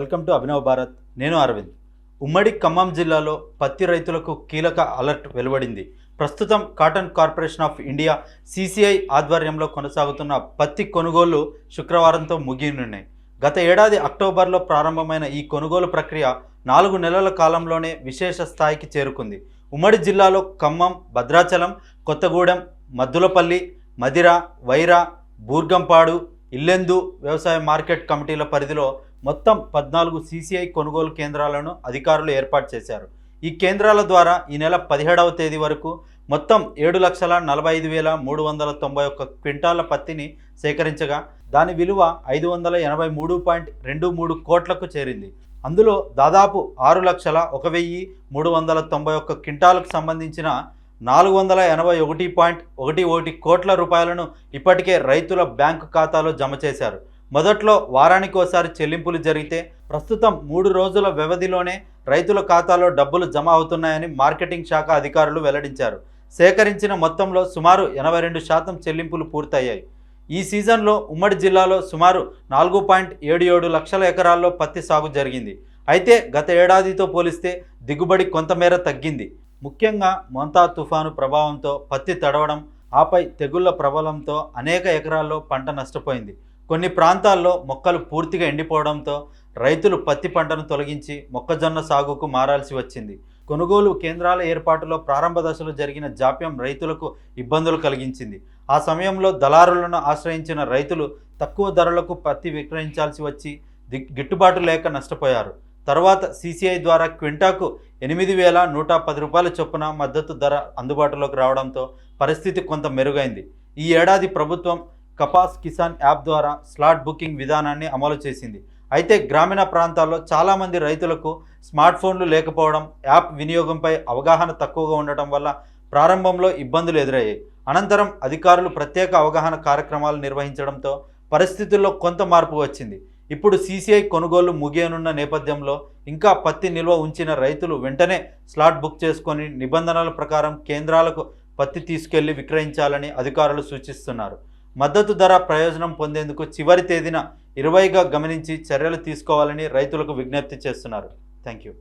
Welcome to Abhinav Bharat. నేను అరవింద్. ఉమ్మడి ఖమ్మం జిల్లాలో పత్తి రైతులకు కీలక అలర్ట్ వెలువడింది. ప్రస్తుతం cotton corporation of India CCI ఆధ్వర్యంలో కొనసాగుతున్న పత్తి కొనుగోళ్లు శుక్రవారంతో ముగియనున్నాయి. గత ఏడాది అక్టోబర్లో ప్రారంభమైన ఈ కొనుగోలు ప్రక్రియ 4 నెలల కాలంలోనే విశేష స్థాయికి చేరుకుంది. ఉమ్మడి జిల్లాలో ఖమ్మం, భద్రాచలం, కొత్తగూడెం, మద్దులపల్లి, మదిర, వైరా, బూర్గంపాడు, ఇల్లెందు వ్యవసాయ మార్కెట్ కమిటీల పరిధిలో మొత్తం 14 సిసిఐ కొనుగోలు కేంద్రాలను అధికారులు ఏర్పాటు చేశారు. ఈ కేంద్రాల ద్వారా ఈ నెల 17వ తేదీ వరకు మొత్తం 7,45,391 క్వింటాల పత్తిని సేకరించగా దాని విలువ 583.23 కోట్లకు చేరింది. అందులో దాదాపు 6,01,391 క్వింటాలకు సంబంధించిన 481.11 కోట్ల రూపాయలను ఇప్పటికే రైతుల బ్యాంకు ఖాతాలో జమ చేశారు. మొదట్లో వారానికి ఒకసారి చెల్లింపులు జరిగితే ప్రస్తుతం 3 రోజుల వ్యవధిలోనే రైతుల ఖాతాలో డబ్బులు జమ అవుతున్నాయని మార్కెటింగ్ శాఖ అధికారులు వెల్లడించారు. సేకరించిన మొత్తంలో సుమారు 82% చెల్లింపులు పూర్తయ్యాయి. ఈ సీజన్లో ఉమ్మడి జిల్లాలో సుమారు 4.77 లక్షల ఎకరాల్లో పత్తి సాగు జరిగింది. అయితే గత ఏడాదితో పోలిస్తే దిగుబడి కొంతమేర తగ్గింది. ముఖ్యంగా మొంతా తుఫాను ప్రభావంతో పత్తి తడవడం, ఆపై తెగుళ్ల ప్రబలంతో అనేక ఎకరాల్లో పంట నష్టపోయింది. కొన్ని ప్రాంతాల్లో మొక్కలు పూర్తిగా ఎండిపోవడంతో రైతులు పత్తి పంటను తొలగించి మొక్కజొన్న సాగుకు మారాల్సి వచ్చింది. కొనుగోలు కేంద్రాల ఏర్పాటులో ప్రారంభ దశలో జరిగిన జాప్యం రైతులకు ఇబ్బందులు కలిగించింది. ఆ సమయంలో దళారులను ఆశ్రయించిన రైతులు తక్కువ ధరలకు పత్తి విక్రయించాల్సి వచ్చి గిట్టుబాటు లేక నష్టపోయారు. తర్వాత సిసిఐ ద్వారా క్వింటాకు 8,110 రూపాయల చొప్పున మద్దతు ధర అందుబాటులోకి రావడంతో పరిస్థితి కొంత మెరుగైంది. ఈ ఏడాది ప్రభుత్వం కపాస్ కిసాన్ యాప్ ద్వారా స్లాట్ బుకింగ్ విధానాన్ని అమలు చేసింది. అయితే గ్రామీణ ప్రాంతాల్లో చాలామంది రైతులకు స్మార్ట్ ఫోన్లు లేకపోవడం, యాప్ వినియోగంపై అవగాహన తక్కువగా ఉండటం వల్ల ప్రారంభంలో ఇబ్బందులు ఎదురయ్యాయి. అనంతరం అధికారులు ప్రత్యేక అవగాహన కార్యక్రమాలు నిర్వహించడంతో పరిస్థితుల్లో కొంత మార్పు వచ్చింది. ఇప్పుడు సిసిఐ కొనుగోలు ముగియనున్న నేపథ్యంలో ఇంకా పత్తి నిల్వ ఉంచిన రైతులు వెంటనే స్లాట్ బుక్ చేసుకొని నిబంధనల ప్రకారం కేంద్రాలకు పత్తి తీసుకెళ్లి విక్రయించాలని అధికారులు సూచిస్తున్నారు. మద్దతు ధర ప్రయోజనం పొందేందుకు చివరి తేదీన 20గా గమనించి చర్యలు తీసుకోవాలని రైతులకు విజ్ఞప్తి చేస్తున్నారు. Thank you.